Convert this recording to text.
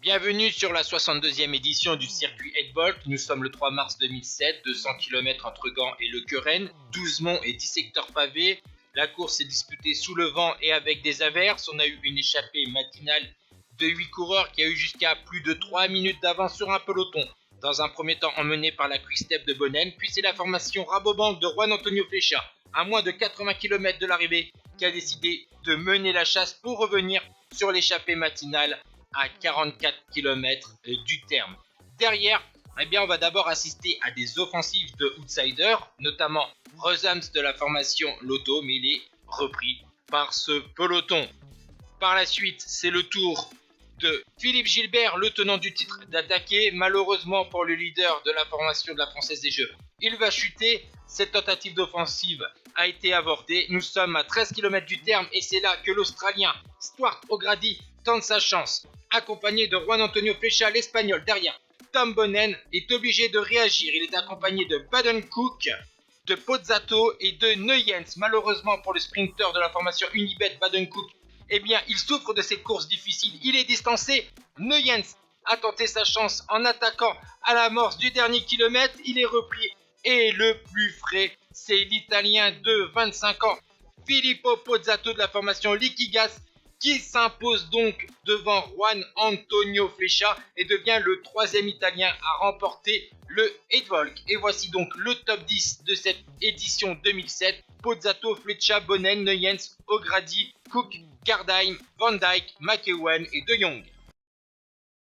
Bienvenue sur la 62e édition du circuit Edbolt. Nous sommes le 3 mars 2007, 200 km entre Gand et Le Queren, 12 monts et 10 secteurs pavés. La course est disputée sous le vent et avec des averses. On a eu une échappée matinale de 8 coureurs qui a eu jusqu'à plus de 3 minutes d'avance sur un peloton. Dans un premier temps emmené par la Quick Step de Bonnen, puis c'est la formation Rabobank de Juan Antonio Flecha, à moins de 80 km de l'arrivée, qui a décidé de mener la chasse pour revenir sur l'échappée matinale à 44 km du terme. Derrière, on va d'abord assister à des offensives de outsiders, notamment Rosams de la formation Lotto, mais il est repris par ce peloton. Par la suite, c'est le tour de Philippe Gilbert, le tenant du titre, d'attaquer. Malheureusement pour le leader de la formation de la Française des Jeux, il va chuter. Cette tentative d'offensive a été avortée. Nous sommes à 13 km du terme et c'est là que l'Australien Stuart O'Grady tente sa chance. Accompagné de Juan Antonio Flecha, l'Espagnol derrière Tom Bonnen est obligé de réagir. Il est accompagné de Baden-Cook, de Pozzato et de Nuyens. Malheureusement pour le sprinter de la formation Unibet, Baden-Cook, il souffre de ces courses difficiles. Il est distancé. Nuyens a tenté sa chance en attaquant à l'amorce du dernier kilomètre. Il est repris. Et le plus frais, c'est l'Italien de 25 ans, Filippo Pozzato de la formation Liquigas, qui s'impose donc devant Juan Antonio Flecha et devient le troisième Italien à remporter le Edbolt. Et voici donc le top 10 de cette édition 2007. Pozzato, Flecha, Bonnen, Nuyens, O'Grady, Cook, Gardheim, Van Dijk, McEwen et De Jong.